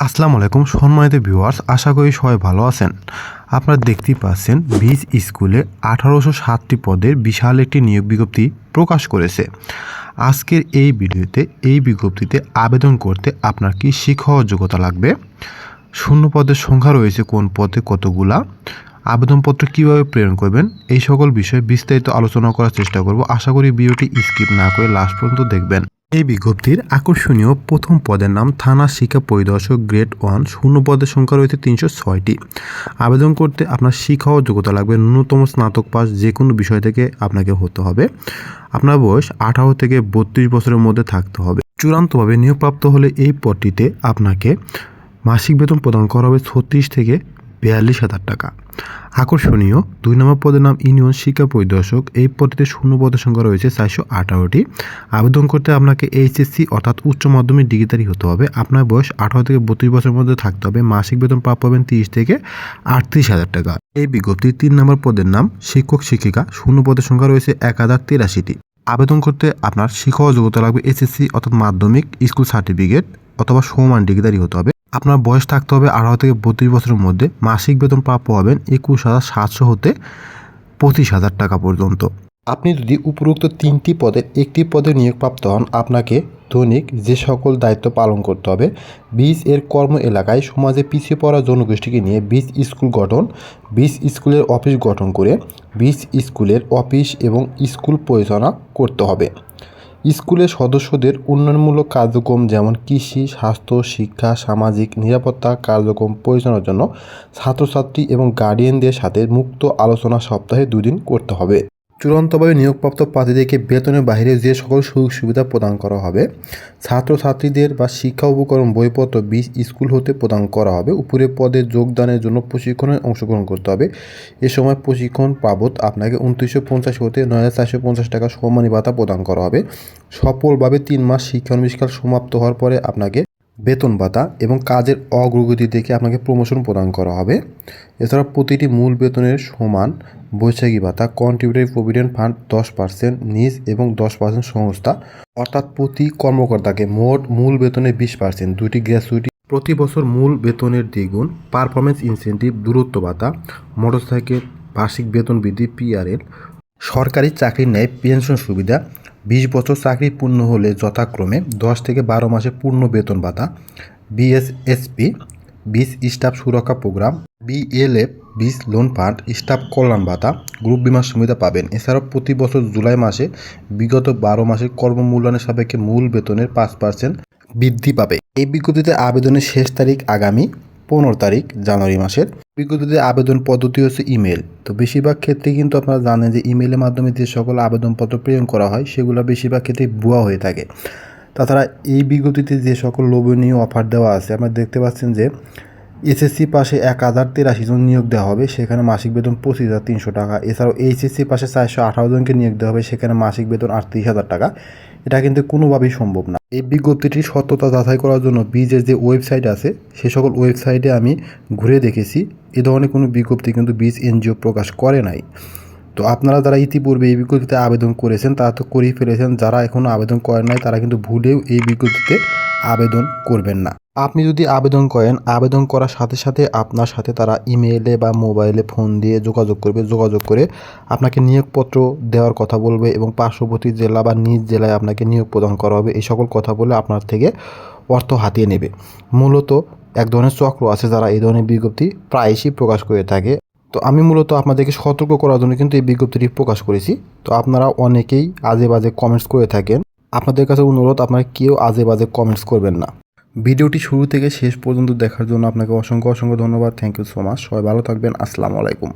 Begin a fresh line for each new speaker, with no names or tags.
আসসালামু আলাইকুম সম্মানিত ভিউয়ার্স, আশা করি সবাই ভালো আছেন। আপনারা দেখতেই পাচ্ছেন বিজ স্কুলে 1807টি পদের বিশাল একটি নিয়োগ বিজ্ঞপ্তি প্রকাশ করেছে। আজকের এই ভিডিওতে এই বিজ্ঞপ্তিতে আবেদন করতে আপনার কি শিক্ষাগত যোগ্যতা লাগবে, শূন্য পদের সংখ্যা রয়েছে কোন পদে কতগুলা, আবেদনপত্র কিভাবে প্রেরণ করবেন, এই সকল বিষয়ে বিস্তারিত আলোচনা করার চেষ্টা করব। আশা করি ভিডিওটি স্কিপ না করে লাস্ট পর্যন্ত দেখবেন। এই বিজ্ঞপ্তির আকর্ষণীয় প্রথম পদের নাম থানা শিক্ষা পরিদর্শক গ্রেড 1। শূন্য পদের সংখ্যা রয়েছে 306টি। আবেদন করতে আপনার শিক্ষাগত যোগ্যতা লাগবে ন্যূনতম স্নাতক পাস যে কোনো বিষয় থেকে আপনাকে হতে হবে। আপনার বয়স 18 থেকে 32 বছরের মধ্যে থাকতে হবে। চূড়ান্তভাবে নিয়োগপ্রাপ্ত হলে এই পদটিতে আপনাকে মাসিক বেতন প্রদান করা হবে 36 থেকে 42,000 টাকা। আকর্ষণীয় 2 নম্বর পদের নাম ইউনিয়ন শিক্ষা পরিদর্শক। এই পদটিতে শূন্য পদের সংখ্যা রয়েছে 418টি। আবেদন করতে আপনাকে এইচএসসি অর্থাৎ উচ্চ মাধ্যমিক ডিগ্রিধারী হতে হবে। আপনার বয়স 18 থেকে 32 বছরের মধ্যে থাকতে হবে। মাসিক বেতন প্রাপ্য হবেন 30 থেকে 38,000 টাকা। এই বিজ্ঞপ্তির 3 নম্বর পদের নাম শিক্ষক শিক্ষিকা। শূন্য পদের সংখ্যা রয়েছে 1083টি। আবেদন করতে আপনার শিক্ষাগত যোগ্যতা লাগবে এসএসসি অর্থাৎ মাধ্যমিক স্কুল সার্টিফিকেট অথবা সমমান ডিগ্রিধারী হতে হবে। আপনার বয়স থাকতে হবে 18 থেকে 32 বছরের মধ্যে। মাসিক বেতন প্রাপ্য হবেন 21,700 হতে 25,000 টাকা পর্যন্ত। আপনি যদি উপরোক্ত 3টি পদের একটি পদে নিয়োগপ্রাপ্ত হন, আপনাকে দৈনিক যে সকল দায়িত্ব পালন করতে হবে: বীজ এর কর্ম এলাকায় সমাজে পিছিয়ে পড়া জনগোষ্ঠীকে নিয়ে বীজ স্কুল গঠন, বীজ স্কুলের অফিস গঠন করে বীজ স্কুলের অফিস এবং স্কুল পরিচালনা করতে হবে। স্কুলের সদস্যদের উন্নয়নমূলক কার্যক্রম যেমন কৃষি, স্বাস্থ্য, শিক্ষা, সামাজিক নিরাপত্তা কার্যক্রম পরিচালনার জন্য ছাত্রছাত্রী এবং গার্ডিয়ানদের সাথে মুক্ত আলোচনা সপ্তাহে 2 দিন করতে হবে। চূড়ান্তভাবে নিয়োগপ্রাপ্ত প্রার্থীদেরকে বেতনের বাইরে যে সকল সুযোগ সুবিধা প্রদান করা হবে: ছাত্রছাত্রীদের বা শিক্ষা উপকরণ বইপত্র বীজ স্কুল হতে প্রদান করা হবে। উপরে পদে যোগদানের জন্য প্রশিক্ষণে অংশগ্রহণ করতে হবে। এ সময় প্রশিক্ষণ বাবদ আপনাকে 2950 হতে 9450 টাকা সম্মানী ভাতা প্রদান করা হবে। সফলভাবে 3 মাস শিক্ষানবিষ্কার সমাপ্ত হওয়ার পরে আপনাকে বেতন ভাতা এবং কাজের অগ্রগতি দেখে আপনাকে প্রমোশন প্রদান করা হবে। এছাড়া প্রতিটি মূল বেতনের সমান বৈশাখী ভাতা, কন্ট্রিবিউটরি প্রভিডেন্ট ফান্ড 10% নিজ এবং 10% সংস্থা, অর্থাৎ প্রতি কর্মকর্তাকে মোট মূল বেতনের 20%, 2টি গ্র্যাচুইটি, প্রতি বছর মূল বেতনের দ্বিগুণ, পারফরমেন্স ইনসেন্টিভ, দূরত্ব ভাতা, মোটরসাইকেল, বার্ষিক বেতন বৃদ্ধি, পিআরএল, সরকারি চাকরির ন্যায় পেনশন সুবিধা, 20 বছর চাকরি পূর্ণ হলে যথাক্রমে 10 থেকে 12 মাসে পূর্ণ বেতন ভাতা, বিএসএসপি, বীজ স্টাফ সুরক্ষা প্রোগ্রাম, বিএলএফ, বীজ লোন ফান্ড, স্টাফ কল্যাণ ভাতা, গ্রুপ বিমার সুবিধা পাবেন। এছাড়াও প্রতি বছর জুলাই মাসে বিগত 12 মাসের কর্মমূল্যায়নের সাপেক্ষে মূল বেতনের 5% বৃদ্ধি পাবে। এই বিজ্ঞপ্তিতে আবেদনের শেষ তারিখ আগামী 15 তারিখ জানুয়ারি মাসের। বিজ্ঞপ্তিতে আবেদন পদ্ধতি হচ্ছে ইমেল। তো বেশিরভাগ ক্ষেত্রে কিন্তু আপনারা জানেন যে ইমেলের মাধ্যমে যে সকল আবেদনপত্র প্রেরণ করা হয় সেগুলো বেশিরভাগ ক্ষেত্রে ভুয়া হয়ে থাকে। তাছাড়া এই বিজ্ঞপ্তিতে যে সকল লোভনীয় অফার দেওয়া আছে, আপনারা দেখতে পাচ্ছেন যে এসএসসি পাশে 1083 জন নিয়োগ দেওয়া হবে, সেখানে মাসিক বেতন 25,300 টাকা। এছাড়াও এইচএসসি পাশে 418 জনকে নিয়োগ দেওয়া হবে, সেখানে মাসিক বেতন 38,000 টাকা। এটা কিন্তু কোনোভাবেই সম্ভব না। এই বিজ্ঞপ্তিটির সত্যতা যাচাই করার জন্য বীজের যে ওয়েবসাইট আছে সে সকল ওয়েবসাইটে আমি ঘুরে দেখেছি, এ ধরনের কোনো বিজ্ঞপ্তি কিন্তু বীজ এনজিও প্রকাশ করে নাই। তো আপনারা যারা ইতিপূর্বে এই বিজ্ঞপ্তিতে আবেদন করেছেন তারা তো করেই ফেলেছেন, যারা এখনও আবেদন করেন নাই তারা কিন্তু ভুলেও এই বিজ্ঞপ্তিতে আবেদন করবেন না। আপনি যদি আবেদন করেন, আবেদন করার সাথে সাথে আপনার সাথে তারা ইমেইলে বা মোবাইলে ফোন দিয়ে যোগাযোগ করবে। যোগাযোগ করে আপনাকে নিয়োগপত্র দেওয়ার কথা বলবে এবং পার্শ্ববর্তী জেলা বা নিজ জেলায় আপনাকে নিয়োগ প্রদান করা হবে। এই সকল কথা বলে আপনার থেকে অর্থ হাতিয়ে নেবে। মূলত এক ধরনের চক্র আছে যারা এই ধরনের বিজ্ঞপ্তি প্রায়শই প্রকাশ করে থাকে। তো আমি মূলত আপনাদেরকে সতর্ক করার জন্য কিন্তু এই বিজ্ঞপ্তিটি প্রকাশ করেছি। তো আপনারা অনেকেই আজে বাজে কমেন্টস করে থাকেন, আপনাদের কাছে অনুরোধ আপনারা কেউ আজে বাজে কমেন্টস করবেন না। ভিডিওটি শুরু থেকে শেষ পর্যন্ত দেখার জন্য আপনাকে অসংখ্য অসংখ্য ধন্যবাদ। Thank you so much. সবাই ভালো থাকবেন। আসসালামু আলাইকুম।